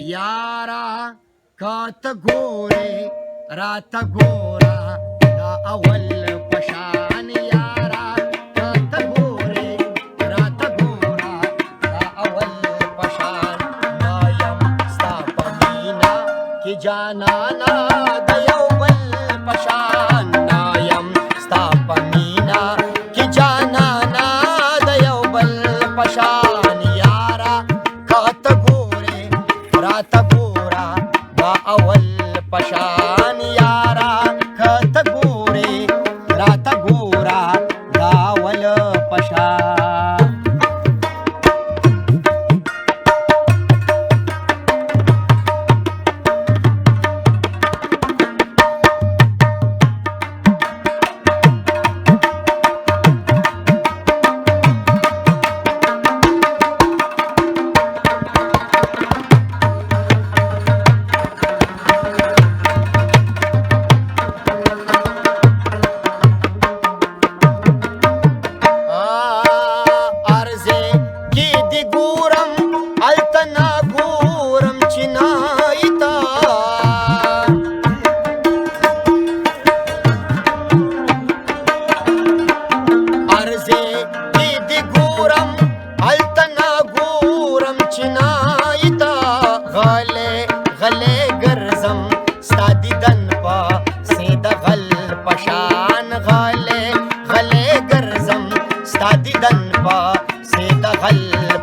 یارا کات ګورې راته ګورا دا اول پشان یارا کات ګورې راته ګورا دا اول پشان نایم ستا په مینا کې جانانا د یو بل پشان نایم ستا په مینا کې جانانا د یو بل پشان یارا کات ګورې راته ګورا دا اول پشان یارا کته ګورې راته ګورا دا اول پشان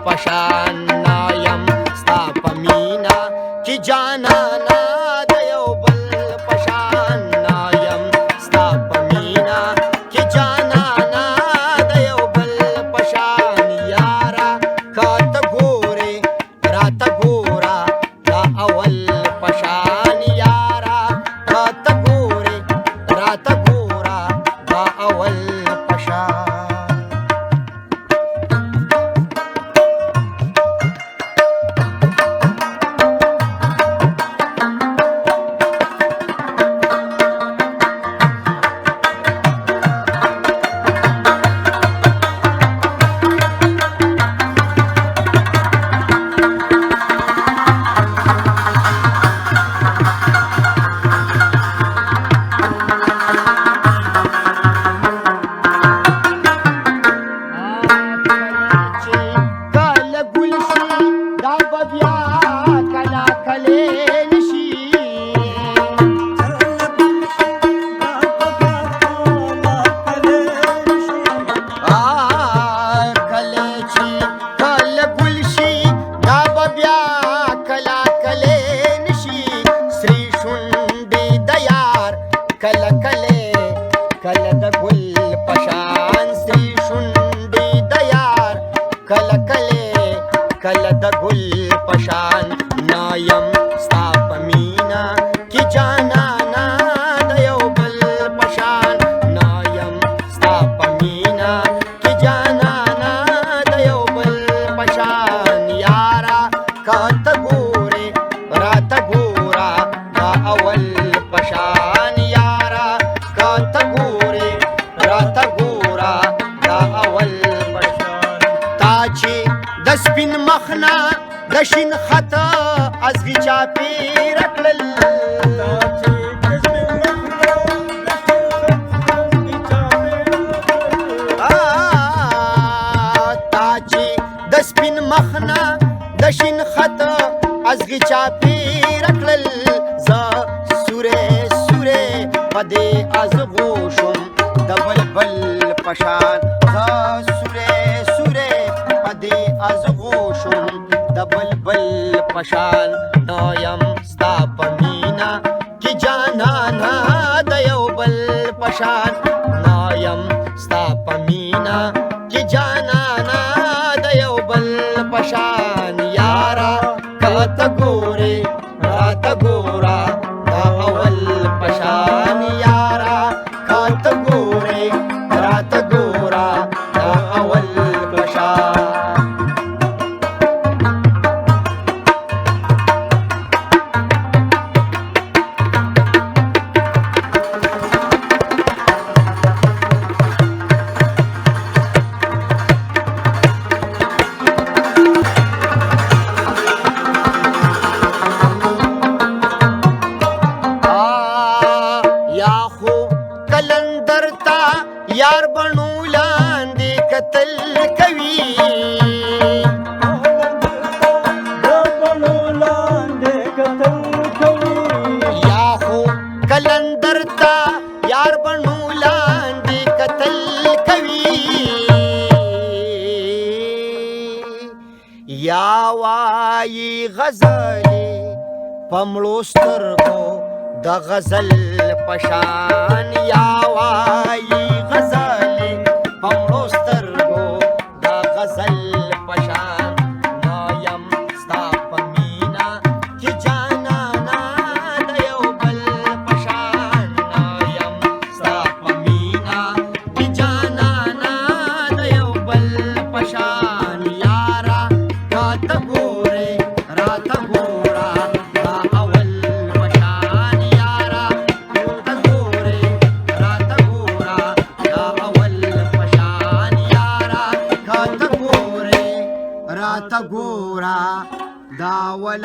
پشان نایم ستا په مینا کې جانانا د یو بل پشان نایم ستا په مینا کې جانانا د یو بل پشان یارا کاته ګورې راته ګورا دا اول پشان یارا کاته ګورې راته ګورا دا اول پشان کله د ګل پشان نایم ستا په مینا کې جانانا د یو بل پشان نایم ستا په مینا کې جانانا د یو بل پشان یارا کاته ګورې راته ګورا دا اول پشان یارا کاته ګورې راته ګورا دا اول پشان تا چې د سپین مخنا د شین خطا ازغي چاپی رکړل تا چې د سپین مخنا د شین خطا ازغي چاپی رکړل ز سوره سوره پدې ازغو شم د بلبل پشان ز سوره سوره پدې ازغو شم د بلبل پشان نایم ستا په مینا کې جانانا د یو بل پشان نایم ستا په مینا کې جانانا د یو بل پشان یارا کاته ګورې راته ګورا دا اول پشان یارا کاته ګورې راته ګورا دا اول پشان غزلې په مړو سترګو د غزل پشان یا وایي غزلې په مړو سترګو د غزل پشان نه یم ستا په مینا کې جانانا د یو بل پشان نه یم ستا په مینا کې جانانا د یو بل پشان یارا راته ګورې راته ګوره دا اول پشان یارا راته ګورې راته ګوره دا اول پشان یارا راته ګورې راته ګوره دا اول